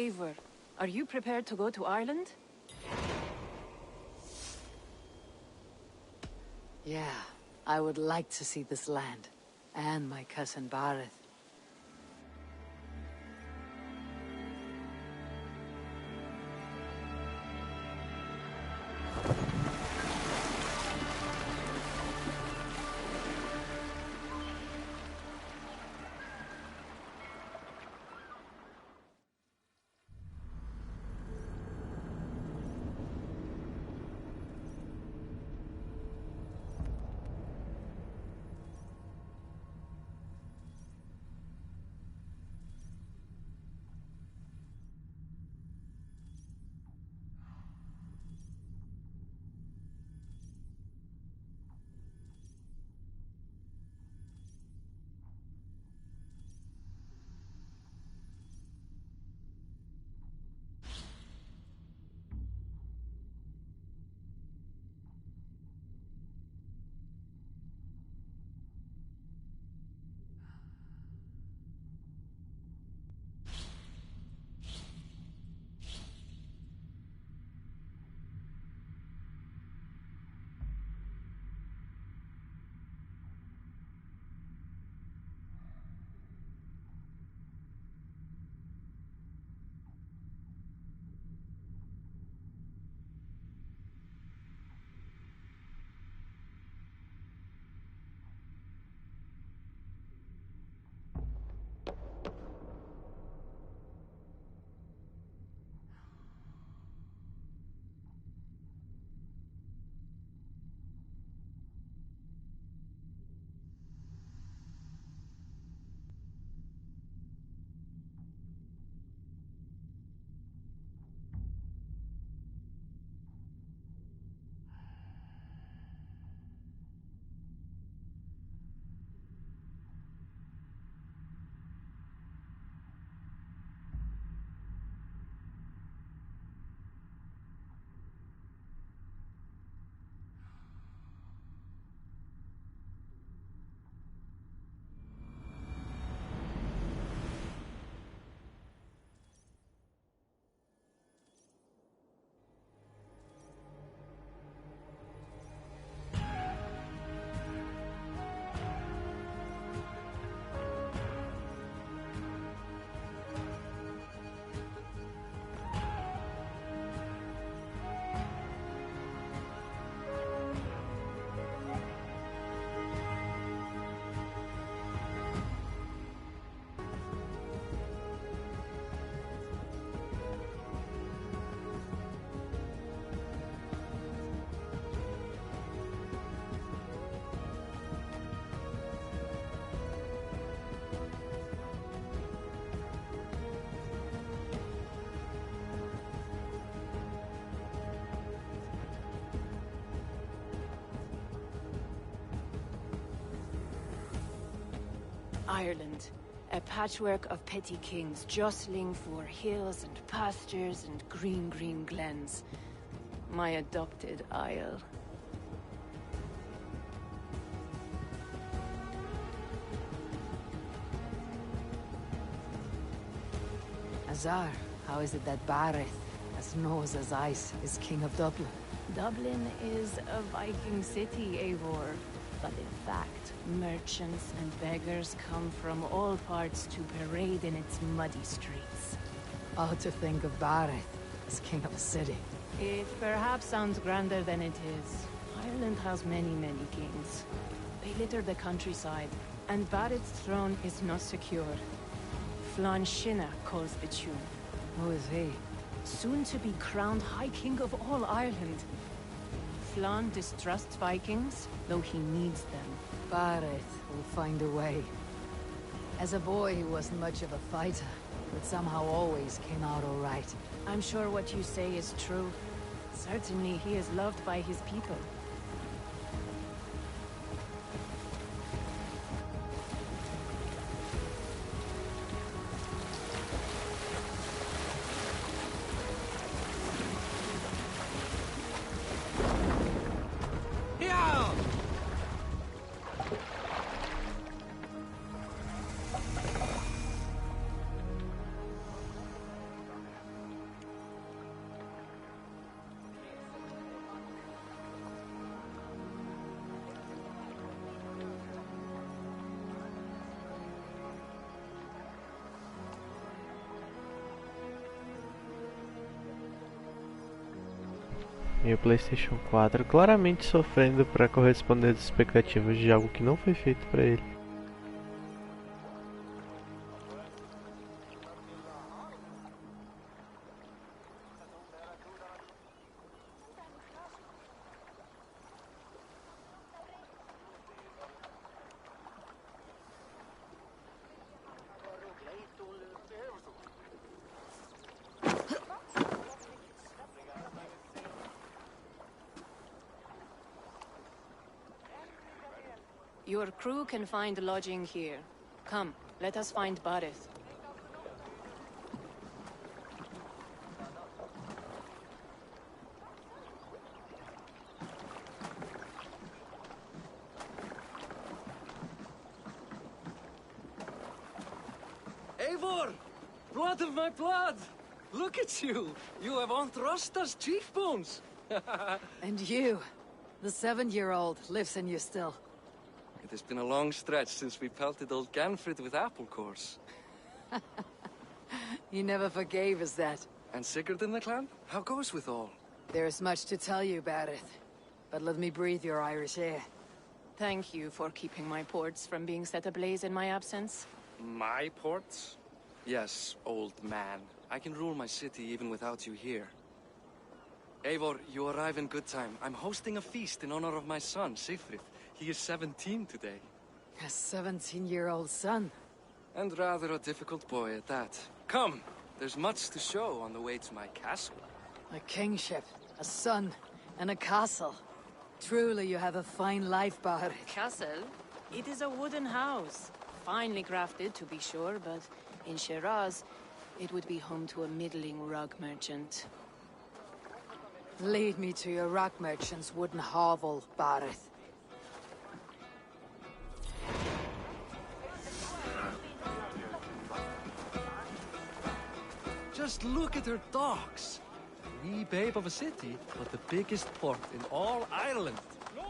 Eivor, are you prepared to go to Ireland? Yeah, I would like to see this land. And my cousin Bareth. Ireland. A patchwork of petty kings jostling for hills and pastures and green glens. My adopted isle. Azar, how is it that Bareth, as nose as ice, is king of Dublin? Dublin is a Viking city, Eivor. But in fact, merchants and beggars come from all parts to parade in its muddy streets. Oh, to think of Bareth as king of a city. It perhaps sounds grander than it is. Ireland has many kings. They litter the countryside, and Bareth's throne is not secure. Flann Sinna calls the tune. Who is he? Soon to be crowned High King of all Ireland. Flann distrusts Vikings, though he needs them. Bareth will find a way. As a boy, he wasn't much of a fighter, but somehow always came out all right. I'm sure what you say is true. Certainly he is loved by his people. E o PlayStation 4 claramente sofrendo para corresponder às expectativas de algo que não foi feito para ele. Your crew can find lodging here. Come, let us find Barith. Eivor! Blood of my blood! Look at you! You have Anthrosta's cheekbones! And you, the 7-year-old, lives in you still. It has been a long stretch since we pelted old Ganfrid with apple cores. He never forgave us that. And Sigurd in the clan? How goes with all? There's much to tell you, Barith. But let me breathe your Irish air. Thank you for keeping my ports from being set ablaze in my absence. My ports? Yes, old man. I can rule my city even without you here. Eivor, you arrive in good time. I'm hosting a feast in honor of my son, Sigfrid. He is 17 today. A 17-year-old son? And rather a difficult boy at that. Come! There's much to show on the way to my castle. A kingship, a son, and a castle. Truly you have a fine life, Barith. Castle? It is a wooden house. Finely crafted, to be sure, but in Shiraz, it would be home to a middling rug merchant. Lead me to your rock merchant's wooden hovel, Barith. Just look at her docks. Wee babe of a city, but the biggest port in all Ireland.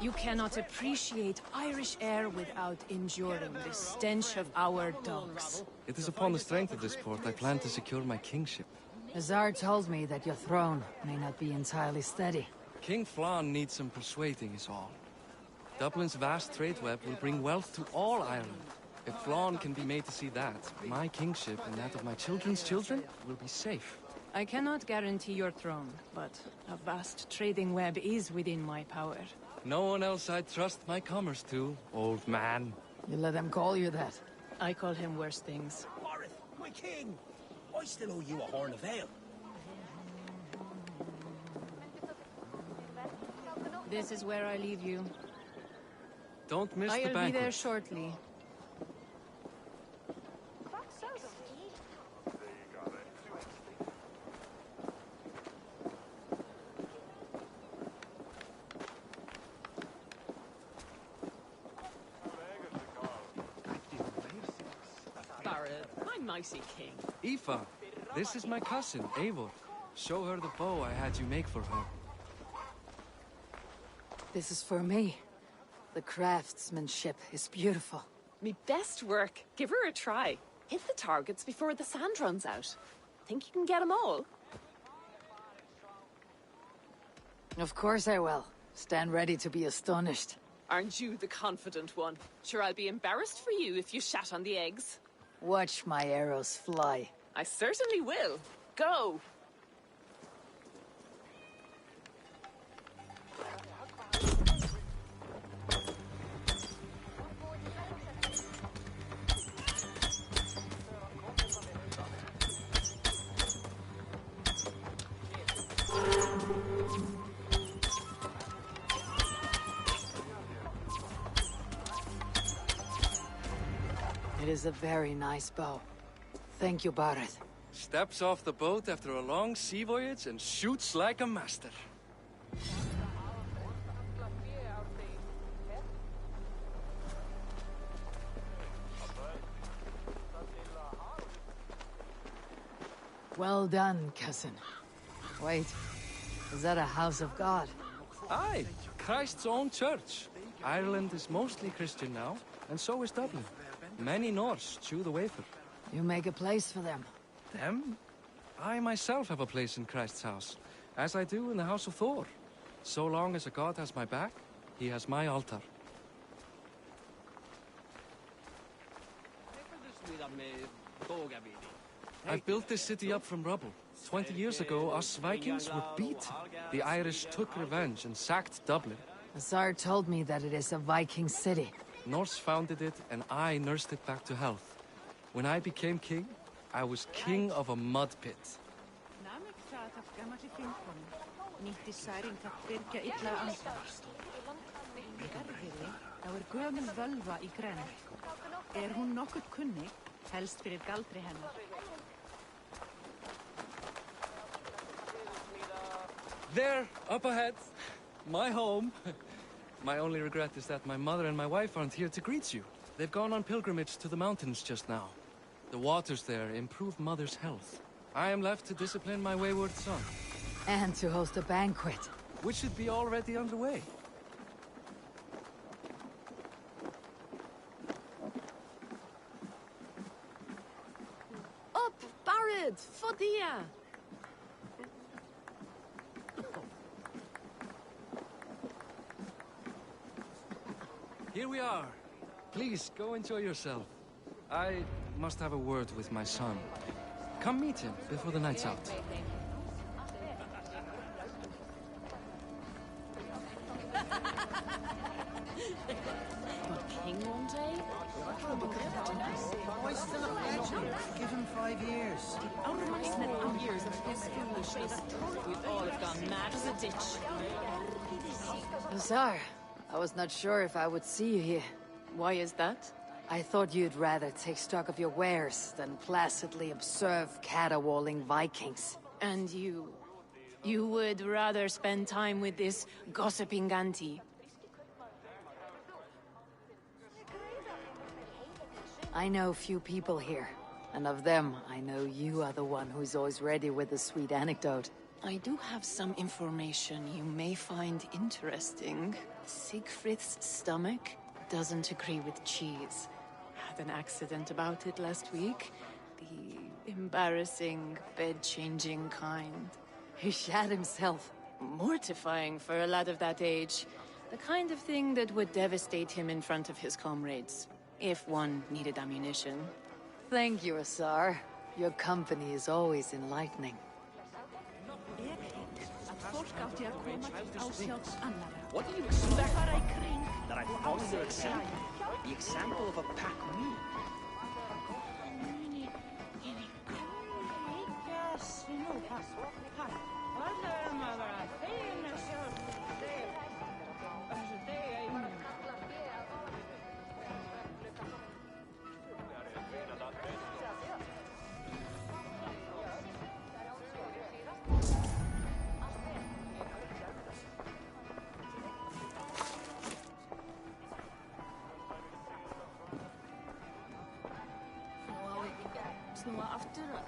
You cannot appreciate Irish air without enduring the stench of our dogs. It is upon the strength of this port I plan to secure my kingship. Azar told me that your throne may not be entirely steady. King Flann needs some persuading is all. Dublin's vast trade web will bring wealth to all Ireland. If Flann can be made to see that, my kingship and that of my children's children will be safe. I cannot guarantee your throne, but a vast trading web is within my power. No one else I'd trust my commerce to, old man. You let them call you that. I call him worse things. Barith, my king! I still owe you a horn of ale. This is where I leave you. Don't miss the I'll banquet. be there shortly. Mighty king. Aoife, this is my cousin, Eivor. Show her the bow I had you make for her. This is for me. The craftsmanship is beautiful. Me best work. Give her a try. Hit the targets before the sand runs out. Think you can get them all? Of course I will. Stand ready to be astonished. Aren't you the confident one? Sure, I'll be embarrassed for you if you shat on the eggs. Watch my arrows fly. I certainly will. Go! It is a very nice bow. Thank you, Barith. Steps off the boat after a long sea voyage and shoots like a master. Well done, cousin. Wait, is that a house of God? Aye, Christ's own church. Ireland is mostly Christian now, and so is Dublin. Many Norse chew the wafer. You make a place for them. Them? I myself have a place in Christ's house, as I do in the House of Thor. So long as a god has my back, he has my altar. I've built this city up from rubble. 20 years ago, us Vikings were beaten. The Irish took revenge and sacked Dublin. Azar told me that it is a Viking city. Norse founded it, and I nursed it back to health. When I became king, I was king of a mud pit. There, up ahead. My home. My only regret is that my mother and my wife aren't here to greet you. They've gone on pilgrimage to the mountains just now. The waters there improve Mother's health. I am left to discipline my wayward son. And to host a banquet. Which should be already underway. Up, Barrett! Fodia! Here we are. Please, go enjoy yourself. I must have a word with my son. Come meet him before the night's out. King one day? Why still a legend? Give him 5 years. Years of his foolishness. We'd all have gone mad as a ditch. Azar, I was not sure if I would see you here. Why is that? I thought you'd rather take stock of your wares than placidly observe caterwauling Vikings. And you... you would rather spend time with this gossiping auntie? I know few people here, and of them, I know you are the one who's always ready with a sweet anecdote. I do have some information you may find interesting. Siegfried's stomach doesn't agree with cheese. Had an accident about it last week. The embarrassing, bed-changing kind. He shat himself. Mortifying for a lad of that age. The kind of thing that would devastate him in front of his comrades. If one needed ammunition. Thank you, Azar. Your company is always enlightening. What do you expect? That I follow your example? The example of a pack mule? Snúa aftur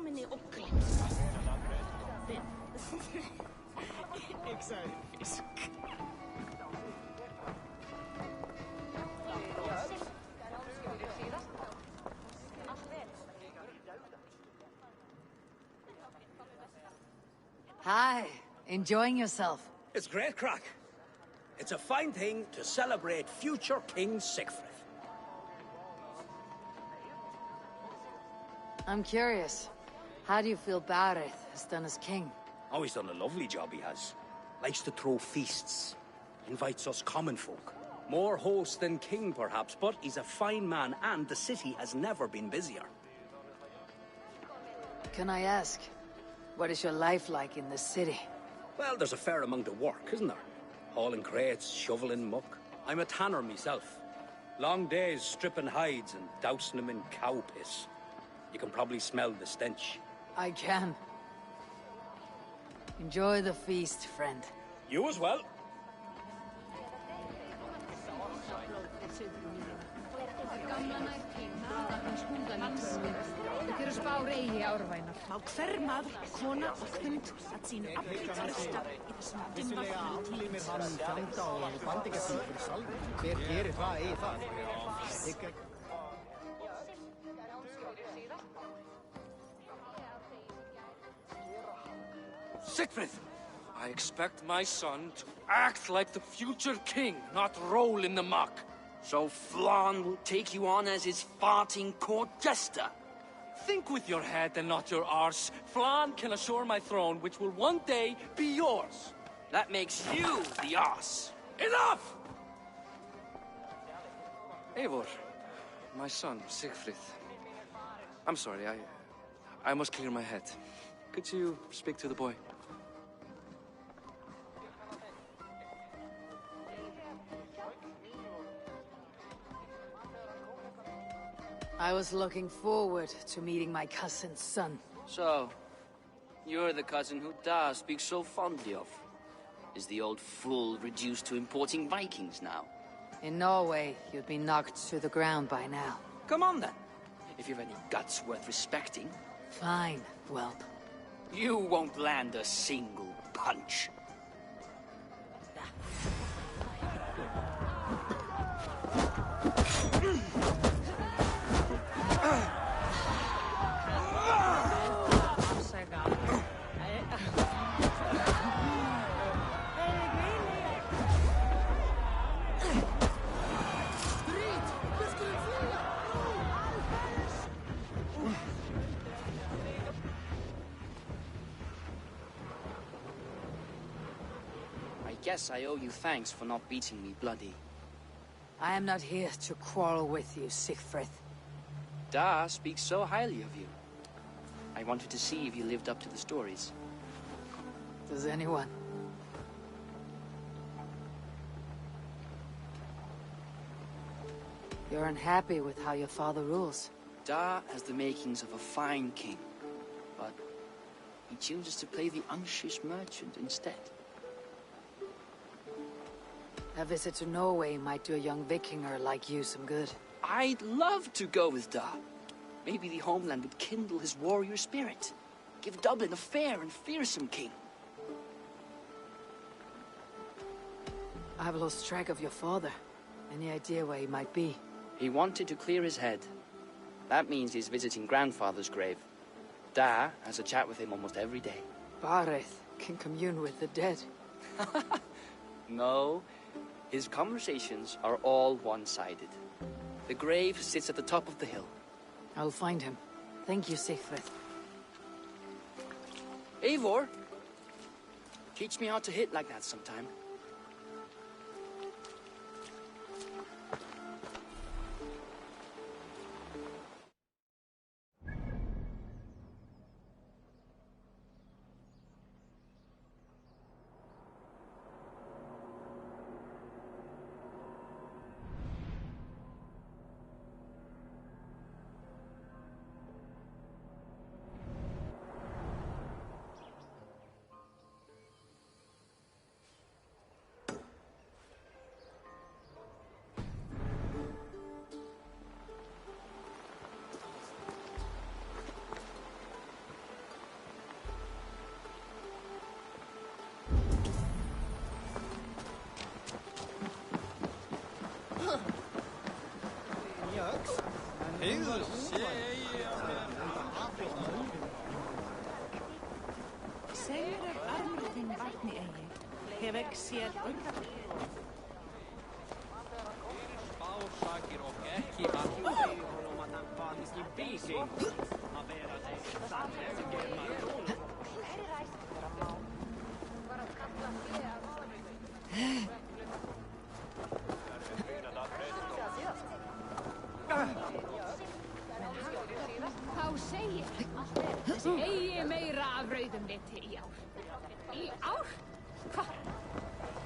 minni okkur. Ég sagði fisk. Hi, enjoying yourself? It's great crack. It's a fine thing to celebrate future King Siegfried. I'm curious. How do you feel Barrett has done as king? Oh, he's done a lovely job, he has. Likes to throw feasts. Invites us common folk. More host than king, perhaps, but he's a fine man, and the city has never been busier. Can I ask, what is your life like in the city? Well, there's a fair amount of work, isn't there? Hauling crates, shoveling muck. I'm a tanner myself. Long days stripping hides and dousing them in cow piss. You can probably smell the stench. I can. Enjoy the feast, friend. You as well. Má hver maður, kona og hund að sínu afli trösta í þessum dimma framtíð. Hver gerir það í það? Sigfrid! I expect my son to act like the future king, not roll in the muck. So Flan will take you on as his farting court jester? Think with your head and not your arse. Flan can assure my throne, which will one day be yours. That makes you the arse. Enough! Eivor, my son, Sigfrid. I'm sorry, I must clear my head. Could you speak to the boy? I was looking forward to meeting my cousin's son. So, you're the cousin who Da speaks so fondly of. Is the old fool reduced to importing Vikings now? In Norway, you'd be knocked to the ground by now. Come on then, if you've any guts worth respecting. Fine, whelp. You won't land a single punch. I guess I owe you thanks for not beating me bloody. I am not here to quarrel with you, Sigfrid. Da speaks so highly of you. I wanted to see if you lived up to the stories. Does anyone? You're unhappy with how your father rules? Da has the makings of a fine king, but he chooses to play the unctuous merchant instead. A visit to Norway might do a young Vikinger like you some good. I'd love to go with Da. Maybe the homeland would kindle his warrior spirit. Give Dublin a fair and fearsome king. I've lost track of your father. Any idea where he might be? He wanted to clear his head. That means he's visiting grandfather's grave. Da has a chat with him almost every day. Bareth can commune with the dead. No, his conversations are all one-sided. The grave sits at the top of the hill. I'll find him. Thank you, Sigfrid. Eivor, teach me how to hit like that sometime. Segir armurinn vatni eigi, hef ekki séð Spásakir og ekki að honum að hann fanist í viking að vera þeir þannig sem germa. Þá segir eigi meira af rauðum liti í ár. Í ár? Hvað?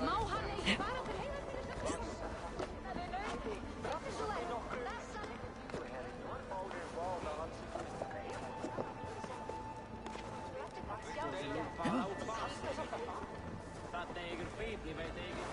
Má hann ekki fara til heiðar fyrir þetta? Það eigur bíbli veit ekki.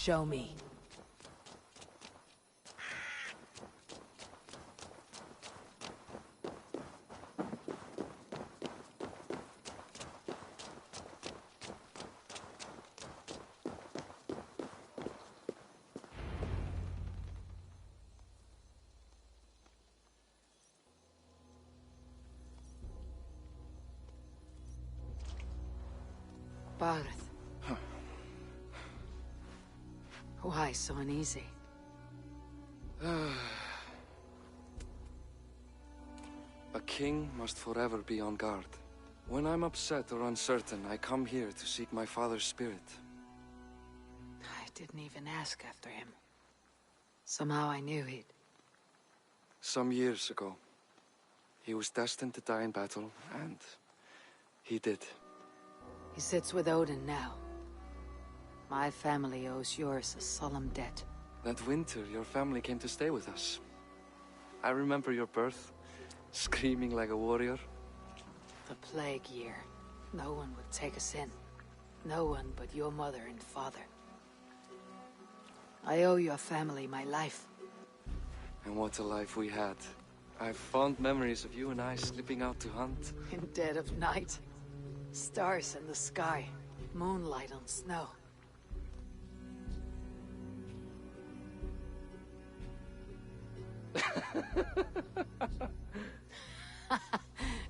Show me. Barth. Why so uneasy? A king must forever be on guard. When I'm upset or uncertain, I come here to seek my father's spirit. I didn't even ask after him. Somehow I knew he'd... Some years ago, he was destined to die in battle, and he did. He sits with Odin now. My family owes yours a solemn debt. That winter, your family came to stay with us. I remember your birth, screaming like a warrior. The plague year. No one would take us in. No one but your mother and father. I owe your family my life. And what a life we had. I have fond memories of you and I slipping out to hunt. In dead of night. Stars in the sky. Moonlight on snow.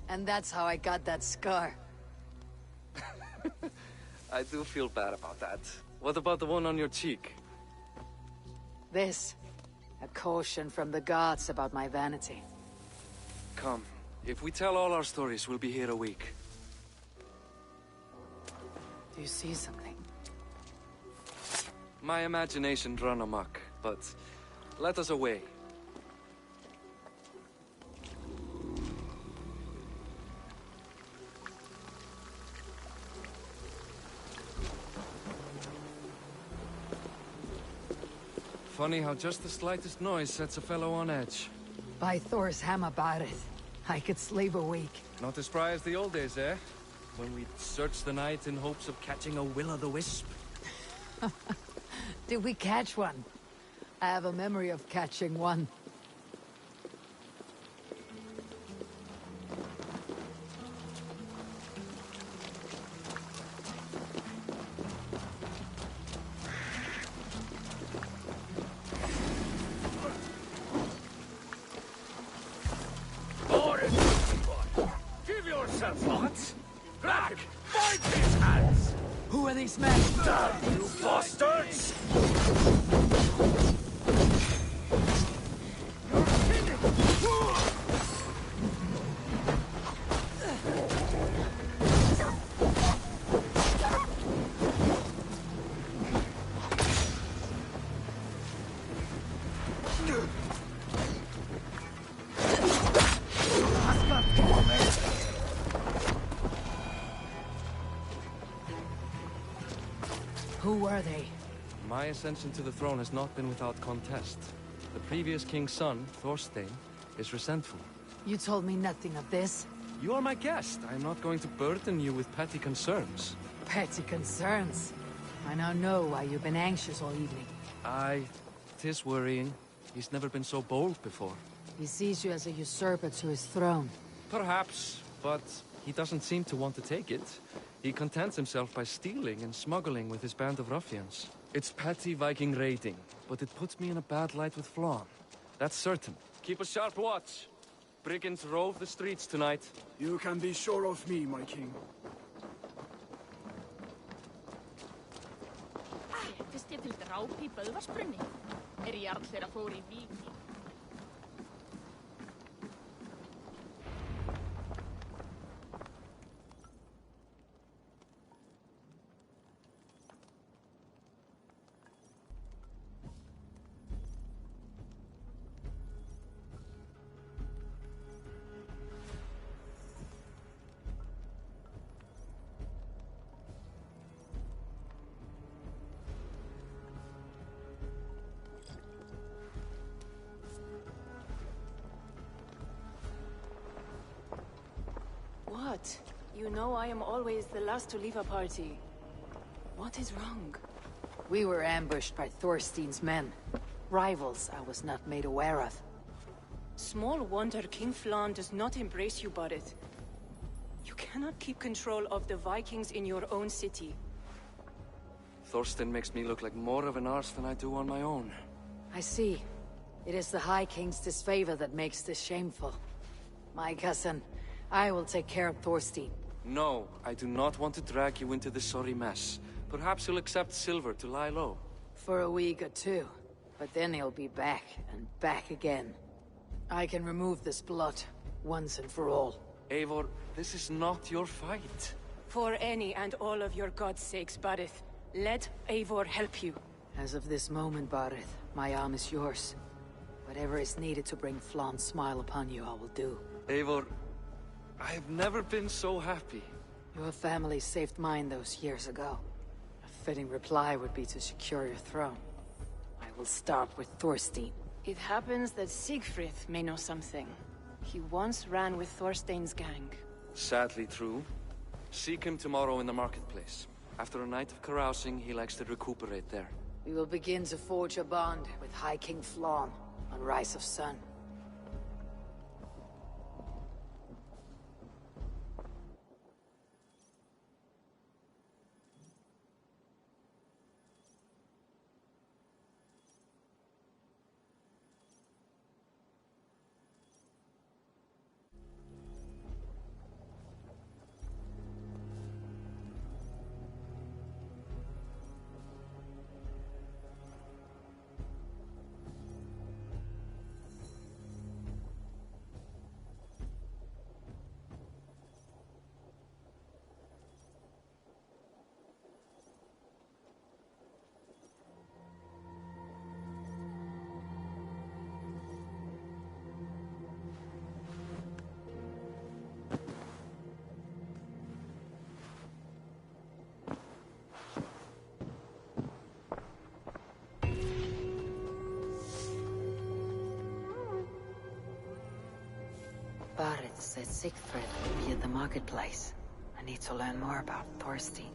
And that's how I got that scar. I do feel bad about that. What about the one on your cheek? This. A caution from the gods about my vanity. Come. If we tell all our stories, we'll be here a week. Do you see something? My imagination run amok, but let us away. Funny how just the slightest noise sets a fellow on edge. By Thor's hammer, Barith. I could sleep a week. Not as spry as the old days, eh? When we'd search the night in hopes of catching a will-o'-the-wisp. Did we catch one? I have a memory of catching one. Give yourself what? Back! Bind his hands! Who are these men? Damn you bastards! Who were they? My ascension to the throne has not been without contest. The previous king's son, Thorstein, is resentful. You told me nothing of this. You are my guest. I am not going to burden you with petty concerns. Petty concerns. I now know why you've been anxious all evening. Aye, 'tis worrying. He's never been so bold before. He sees you as a usurper to his throne. Perhaps, but he doesn't seem to want to take it. He contents himself by stealing and smuggling with his band of ruffians. It's petty Viking raiding, but it puts me in a bad light with Flann. That's certain. Keep a sharp watch. Brigands rove the streets tonight. You can be sure of me, my king. Ættist ég til dráp í Böðvarsbrunni? Jarl þeirra fór í vík. What? You know I am always the last to leave a party. What is wrong? We were ambushed by Thorstein's men. Rivals I was not made aware of. Small wonder King Flann does not embrace you, Barith. You cannot keep control of the Vikings in your own city. Thorstein makes me look like more of an arse than I do on my own. I see. It is the High King's disfavor that makes this shameful. My cousin, I will take care of Thorstein. No, I do not want to drag you into this sorry mess. Perhaps you'll accept silver to lie low. For a week or two. But then he'll be back, and back again. I can remove this blot, once and for all. Eivor, this is not your fight. For any and all of your god's sakes, Barith, let Eivor help you. As of this moment, Barith, my arm is yours. Whatever is needed to bring Flan's smile upon you, I will do. Eivor, I have never been so happy. Your family saved mine those years ago. A fitting reply would be to secure your throne. I will start with Thorstein. It happens that Siegfried may know something. He once ran with Thorstein's gang. Sadly true. Seek him tomorrow in the marketplace. After a night of carousing, he likes to recuperate there. We will begin to forge a bond with High King Flan on Rise of Sun. Barith said Siegfried will be at the marketplace. I need to learn more about Thorstein.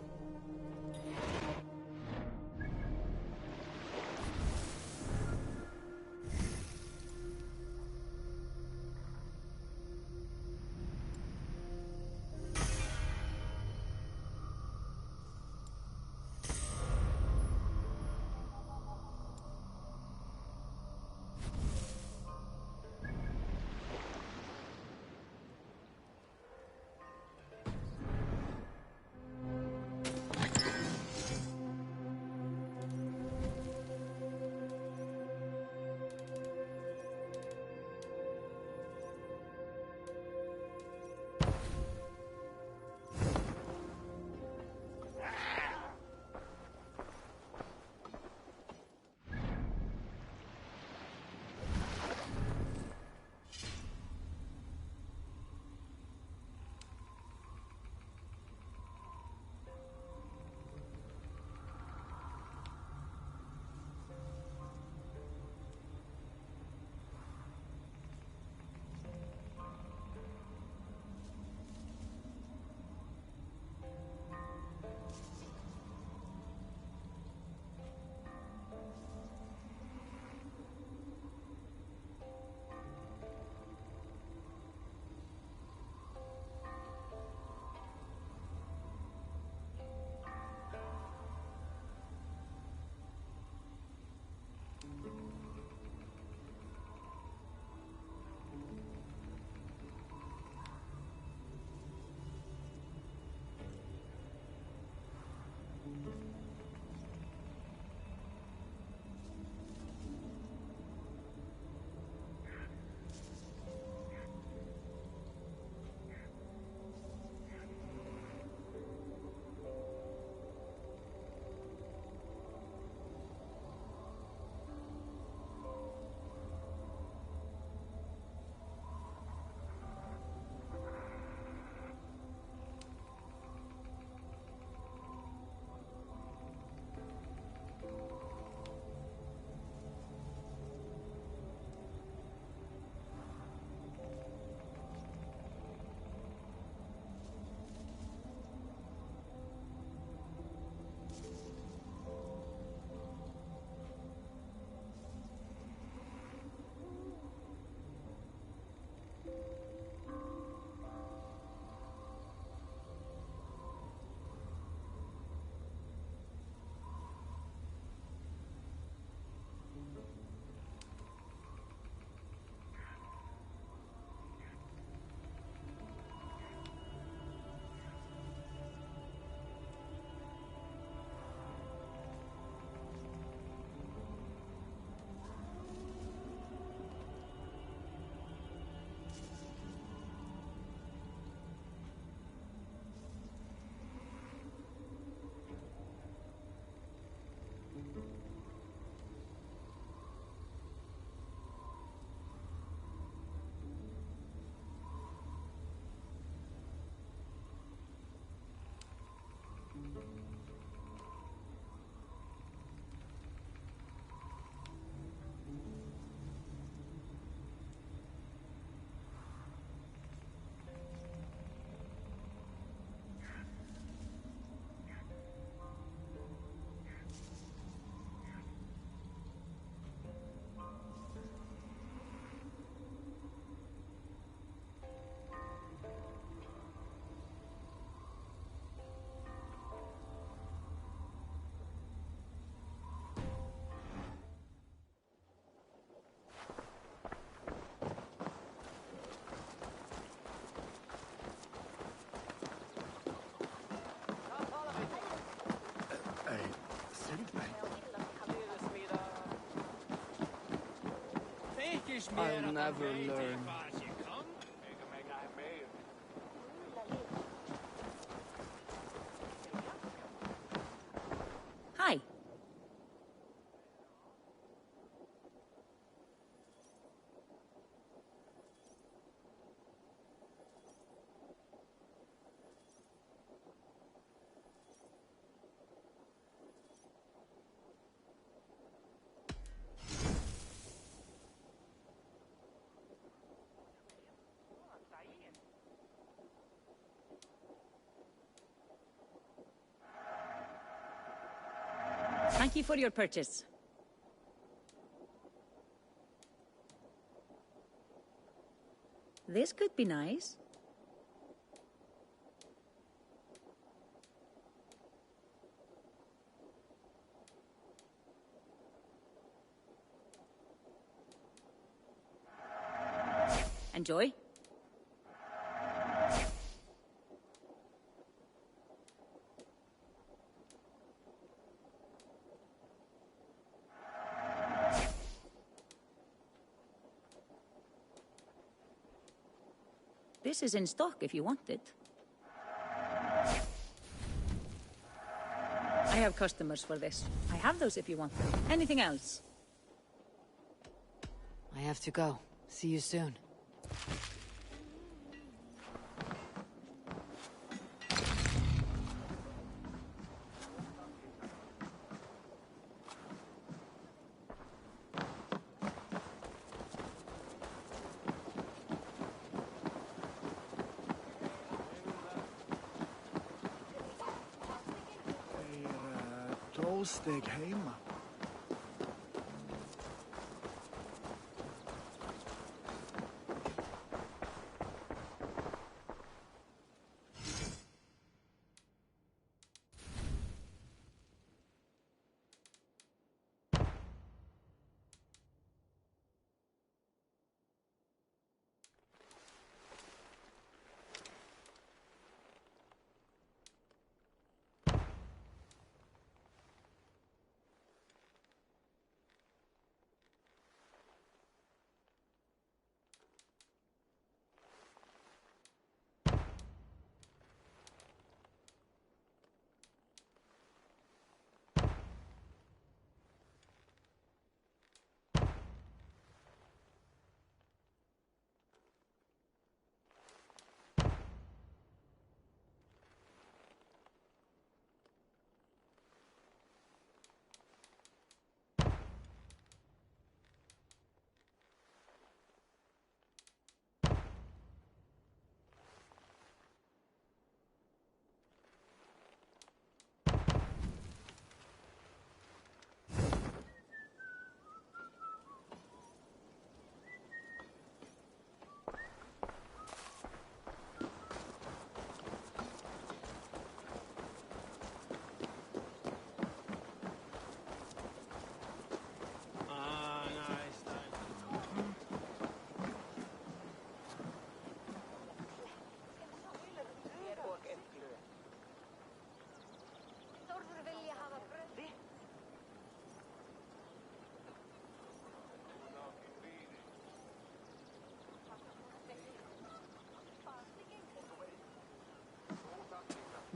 I'll never learn. Hi. Thank you for your purchase. This could be nice. Enjoy. This is in stock if you want it. I have customers for this. I have those if you want them. Anything else? I have to go. See you soon. Steg hemma.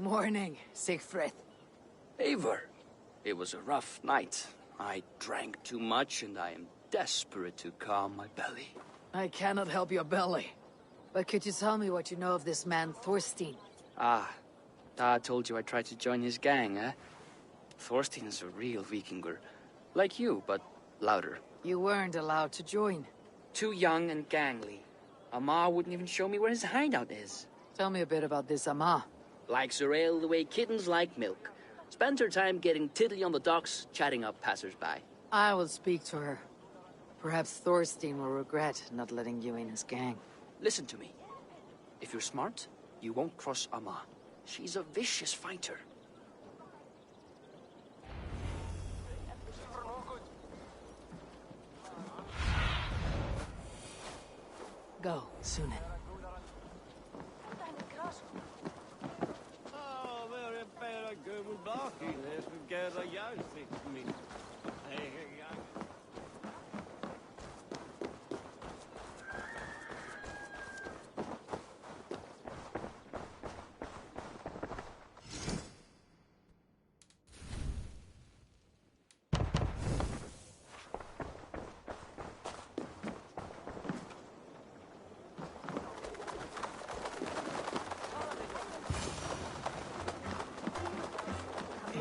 Morning, Siegfried. Eivor, it was a rough night. I drank too much and I am desperate to calm my belly. I cannot help your belly. But could you tell me what you know of this man, Thorstein? Ah, Dad told you I tried to join his gang, eh? Thorstein is a real Vikinger. Like you, but louder. You weren't allowed to join. Too young and gangly. Amma wouldn't even show me where his hideout is. Tell me a bit about this Amma. Likes her ale the way kittens like milk. Spends her time getting tiddly on the docks, chatting up passers-by. I will speak to her. Perhaps Thorstein will regret not letting you in his gang. Listen to me. If you're smart, you won't cross Amma. She's a vicious fighter. Go, Sunan.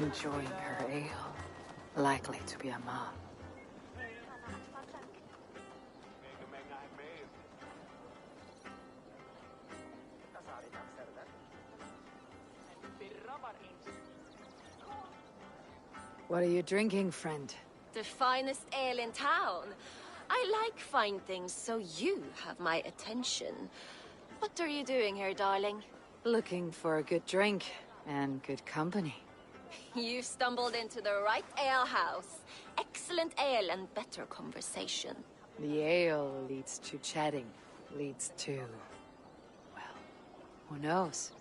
enjoying her ale. Likely to be a mom. What are you drinking, friend? The finest ale in town. I like fine things, so you have my attention. What are you doing here, darling? Looking for a good drink and good company. You've stumbled into the right ale house. Excellent ale and better conversation. The ale leads to chatting, leads to... well, who knows?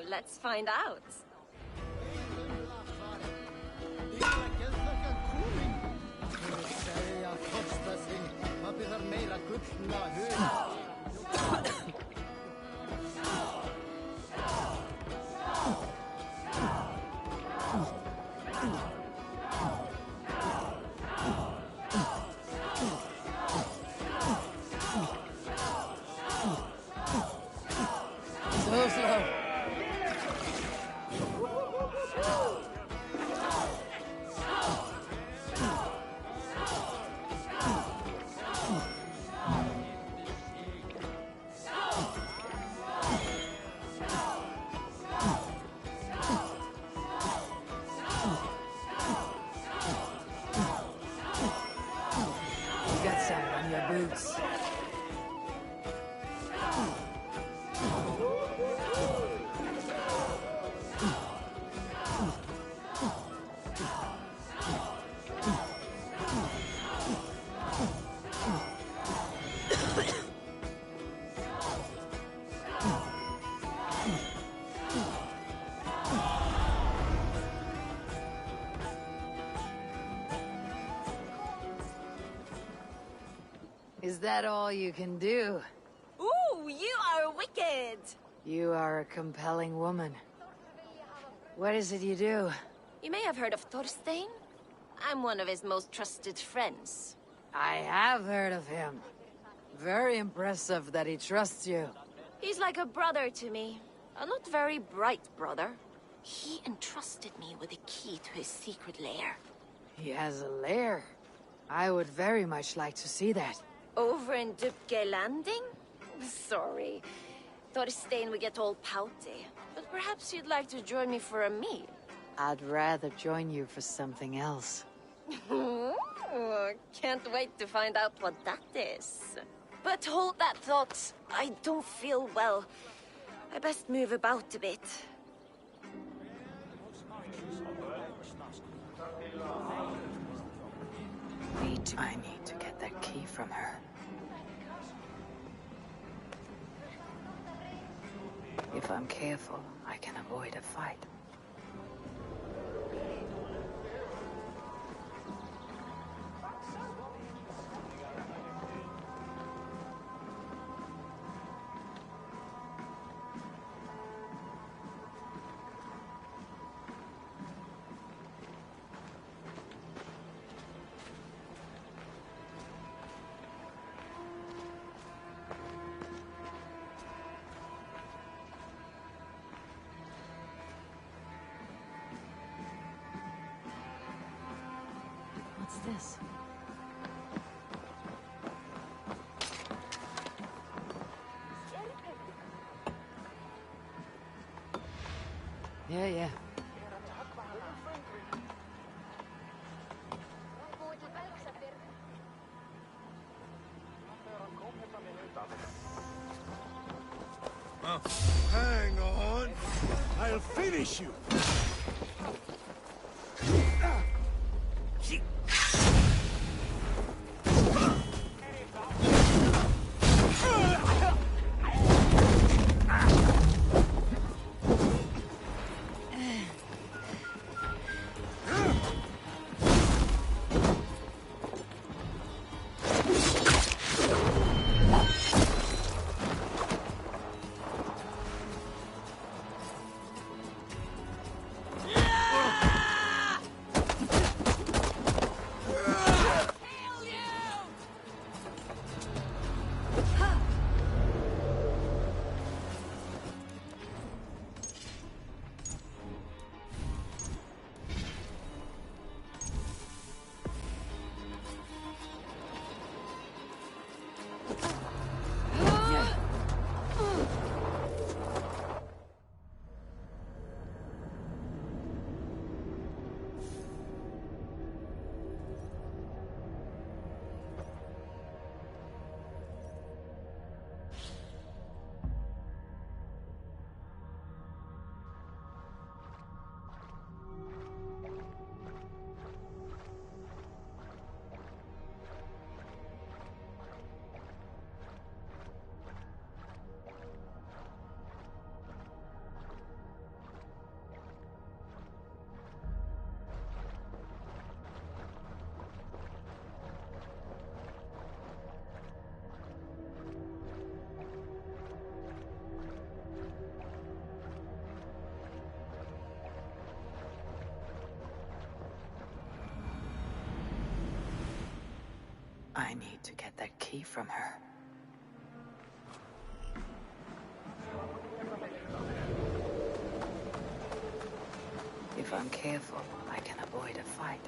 Let's find out. So slow. You got some on your boots. Is that all you can do? Ooh, you are wicked! You are a compelling woman. What is it you do? You may have heard of Thorstein. I'm one of his most trusted friends. I have heard of him. Very impressive that he trusts you. He's like a brother to me. A not very bright brother. He entrusted me with the key to his secret lair. He has a lair. I would very much like to see that. Over in Dupke Landing? Sorry. Thorstein would get all pouty. But perhaps you'd like to join me for a meal. I'd rather join you for something else. Can't wait to find out what that is. But hold that thought. I don't feel well. I best move about a bit. I need to get that key from her. If I'm careful, I can avoid a fight. What's this? Yeah. Hang on. I'll finish you. I need to get that key from her. If I'm careful, I can avoid a fight.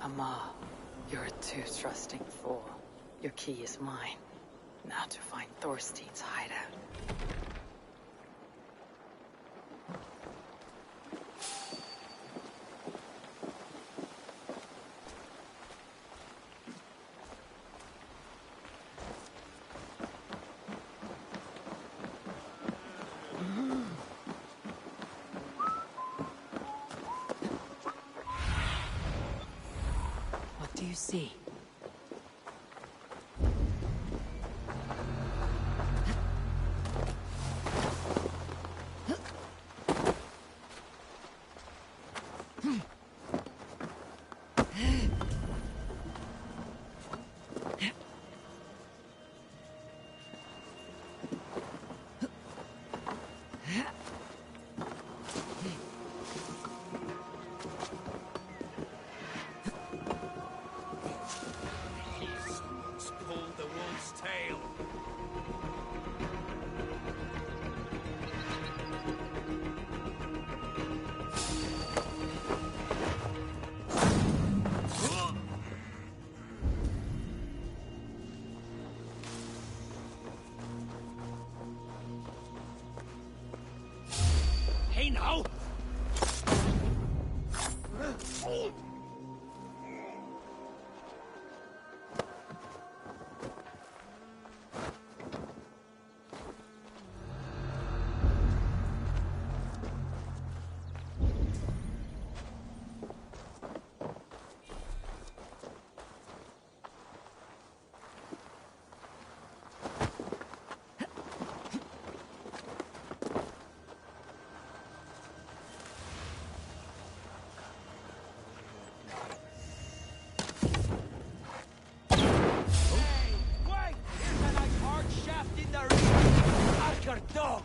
Ama, you're a too trusting fool. Your key is mine. Now to find Thorstein's hideout. What do you see? Hey now! Dog!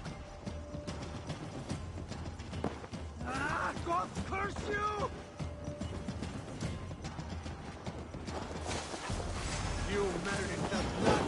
Ah, God curse you! You merited the blood!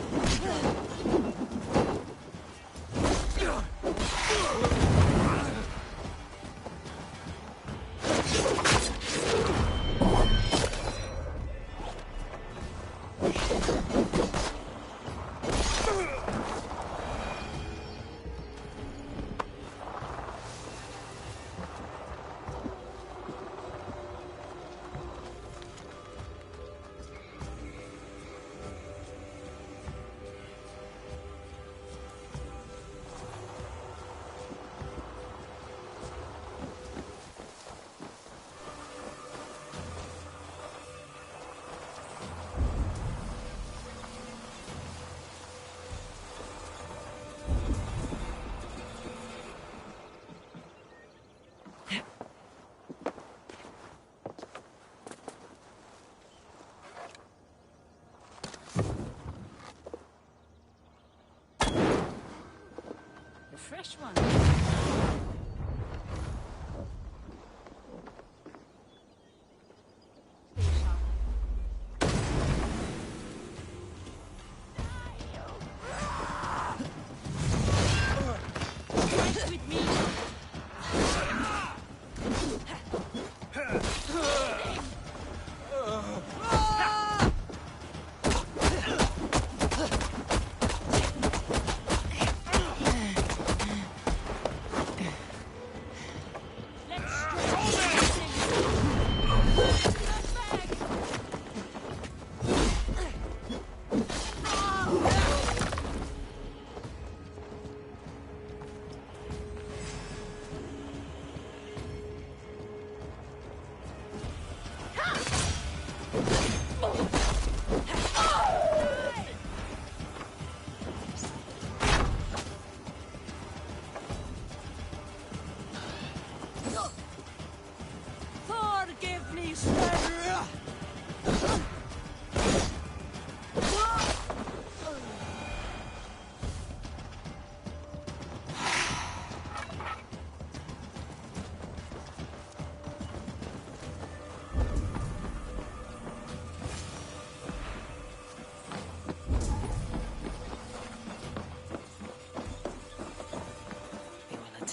Fresh one.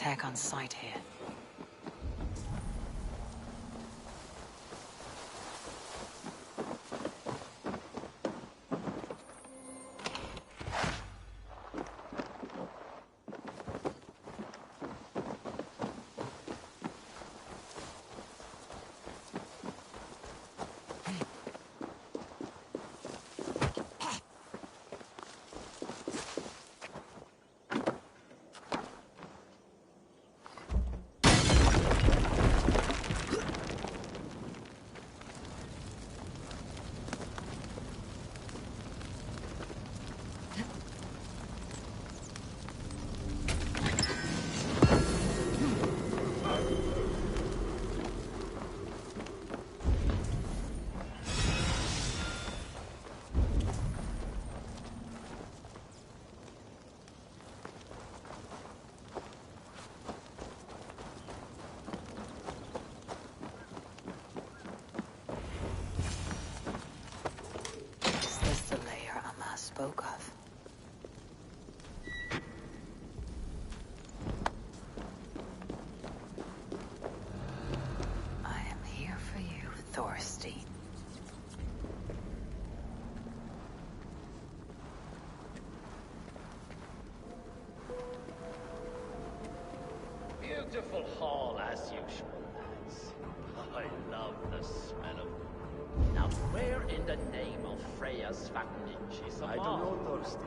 tech on site here. Spoke of. I am here for you, Thorstein. Beautiful hall as usual, lads. I love the smell of. Now, where in the name of Freya's Vakninch is I don't know, Thorstein.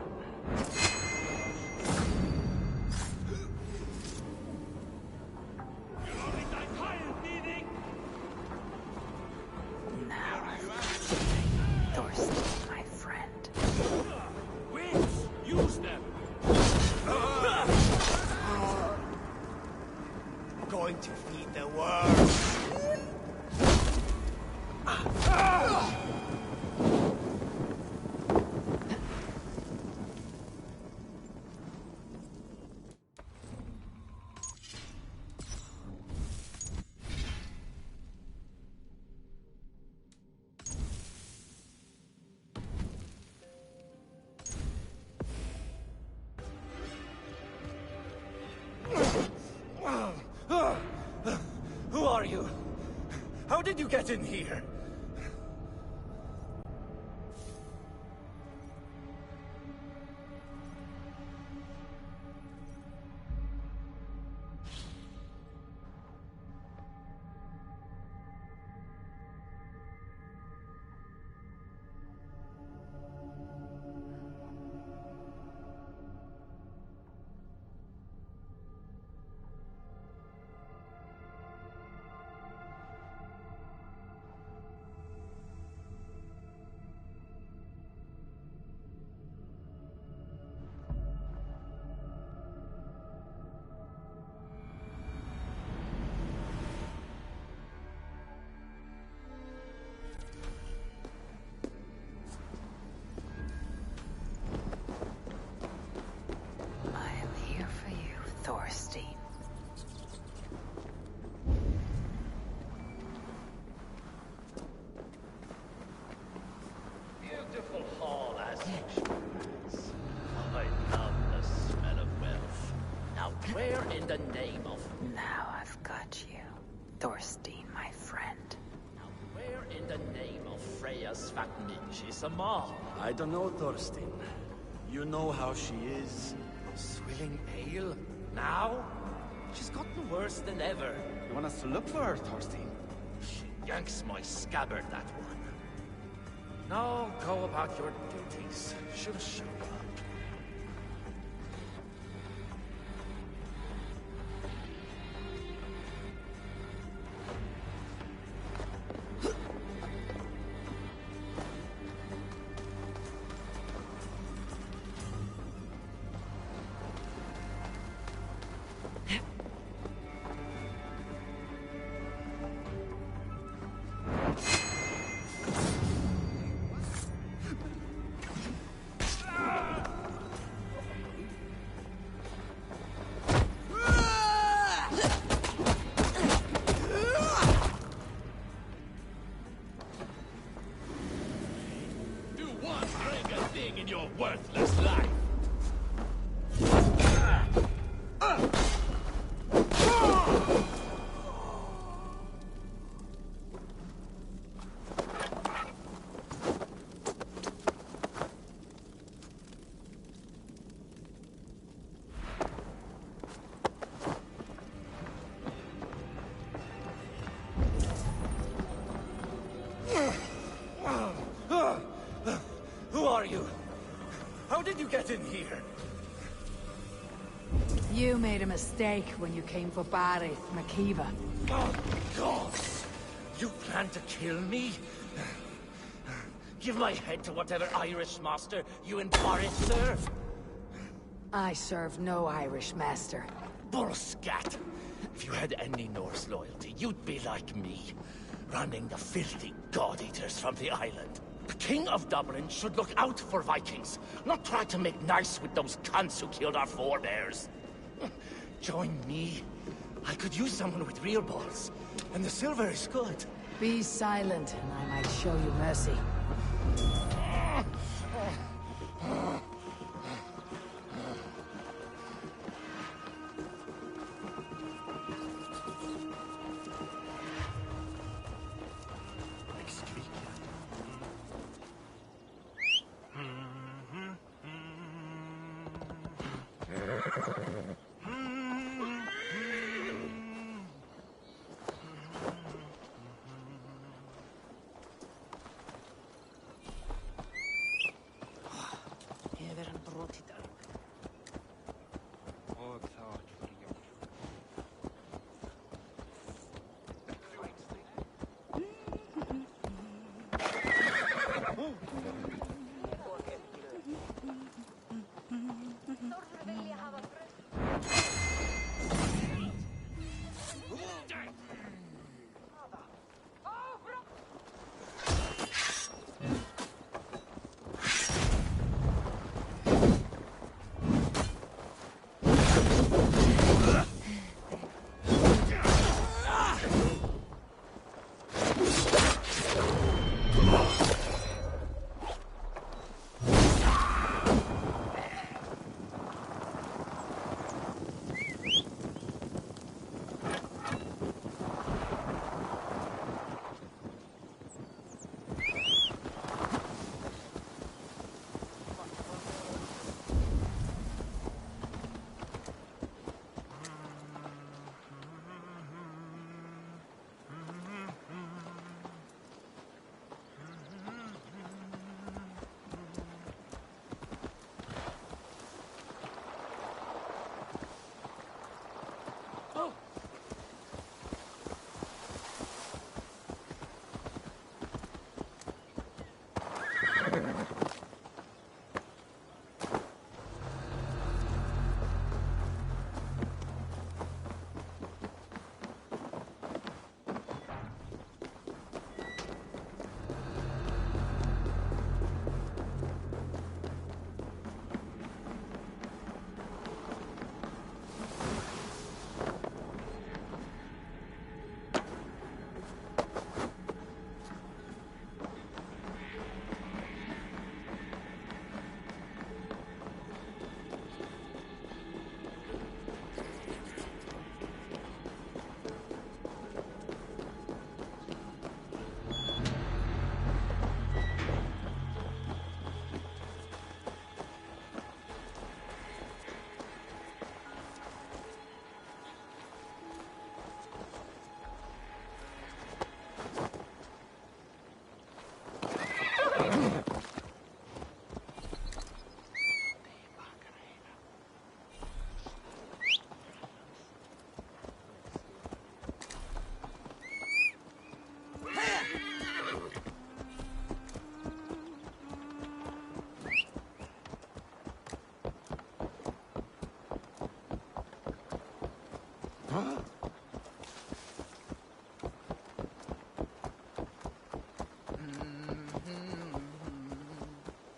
Now I've Thorstein, my friend. Winds! Use them! Going to feed the world. Who are you? How did you get in here? Thorstein. Beautiful hall as usual. I love the smell of wealth. Now, where in the name of... Now I've got you, Thorstein, my friend. Now, where in the name of Freya's Vakninch is Amal? I don't know, Thorstein. You know how she is. Swilling ale? Now? She's gotten worse than ever. You want us to look for her, Thorstein? She yanks my scabbard, that one. Now, go about your duties. She'll show up. You made a mistake when you came for Barith, Makiba. Oh, gods! You plan to kill me? Give my head to whatever Irish master you and Boris serve. I serve no Irish master. Bullscat! If you had any Norse loyalty, you'd be like me, running the filthy god-eaters from the island. The King of Dublin should look out for Vikings, not try to make nice with those cunts who killed our forebears. Join me. I could use someone with real balls, and the silver is good. Be silent, and I might show you mercy.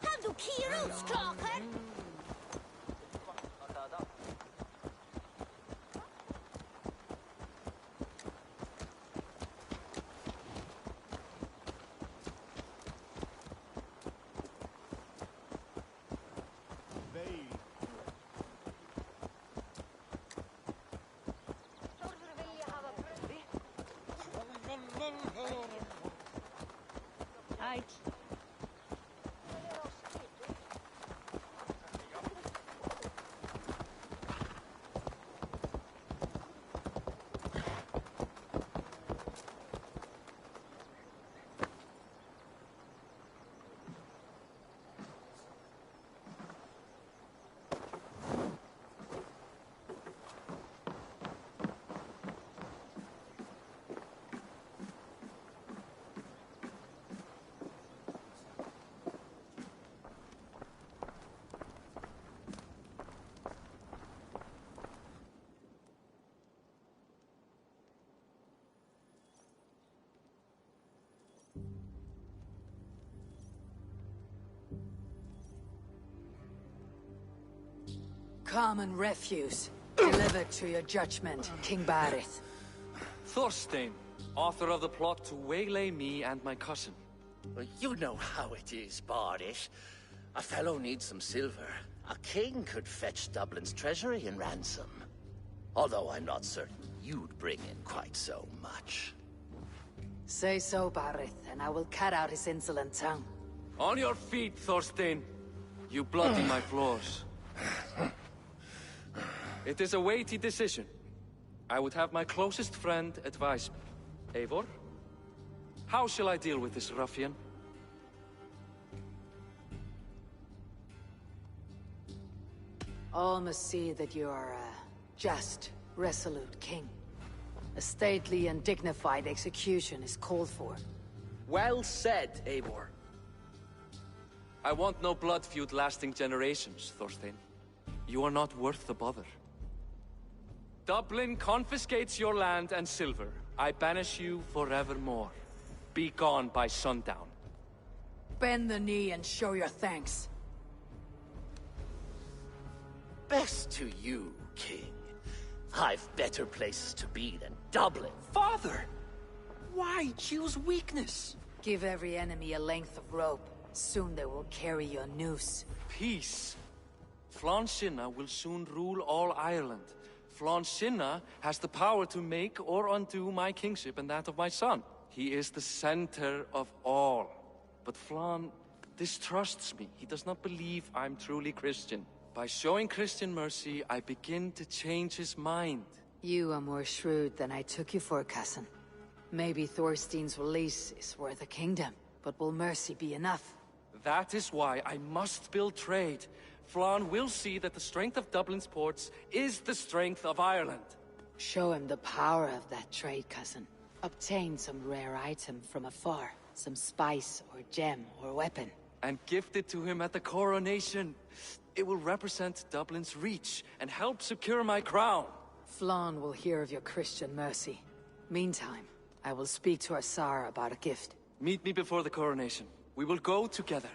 Kan du kirosklaker? Right. common refuse. Delivered to your judgment, King Barith. Thorstein, author of the plot to waylay me and my cousin. Well, you know how it is, Bardish. A fellow needs some silver. A king could fetch Dublin's treasury in ransom. Although I'm not certain you'd bring in quite so much. Say so, Barith, and I will cut out his insolent tongue. On your feet, Thorstein. You bloody my floors. It is a weighty decision. I would have my closest friend advise me. Eivor? How shall I deal with this ruffian? All must see that you are a just, resolute king. A stately and dignified execution is called for. Well said, Eivor. I want no blood feud lasting generations, Thorstein. You are not worth the bother. Dublin confiscates your land and silver. I banish you forevermore. Be gone by sundown. Bend the knee and show your thanks. Best to you, King. I've better places to be than Dublin. Father! Why choose weakness? Give every enemy a length of rope. Soon they will carry your noose. Peace. Flann Sinna will soon rule all Ireland. Flann Sinna has the power to make or undo my kingship and that of my son. He is the center of all. But Flann distrusts me. He does not believe I'm truly Christian. By showing Christian mercy, I begin to change his mind. You are more shrewd than I took you for, cousin. Maybe Thorstein's release is worth a kingdom, but will mercy be enough? That is why I must build trade. Flann will see that the strength of Dublin's ports is the strength of Ireland. Show him the power of that trade, cousin. Obtain some rare item from afar. Some spice or gem or weapon. And gift it to him at the coronation. It will represent Dublin's reach and help secure my crown. Flann will hear of your Christian mercy. Meantime, I will speak to Asara about a gift. Meet me before the coronation. We will go together.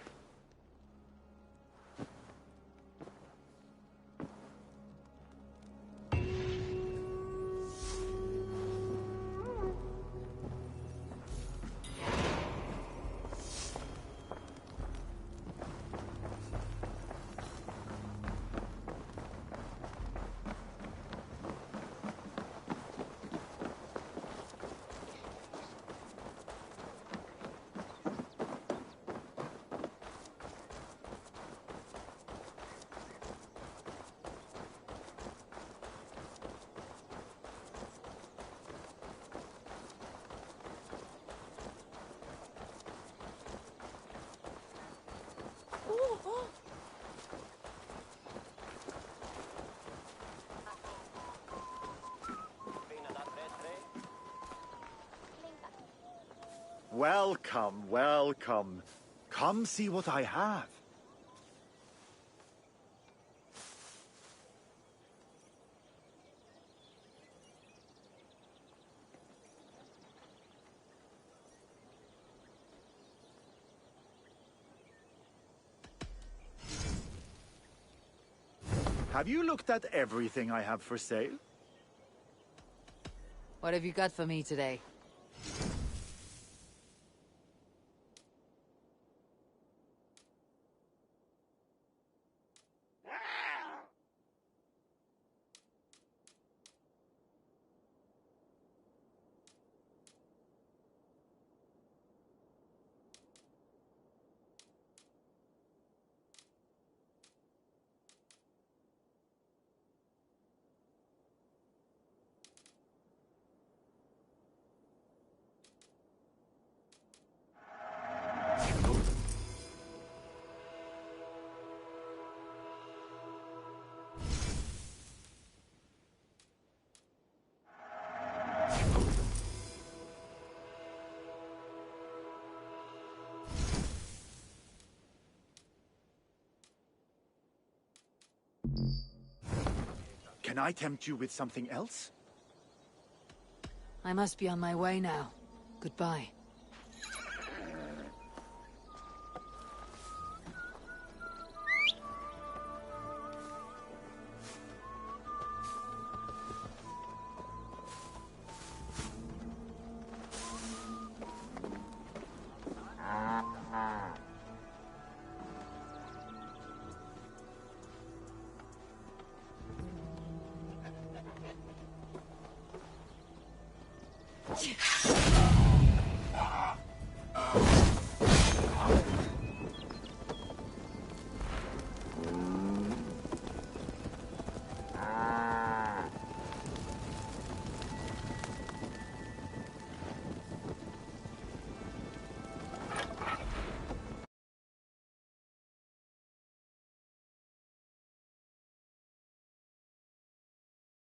Welcome, welcome. Come see what I have. Have you looked at everything I have for sale? What have you got for me today? Can I tempt you with something else? I must be on my way now. Goodbye. Yeah.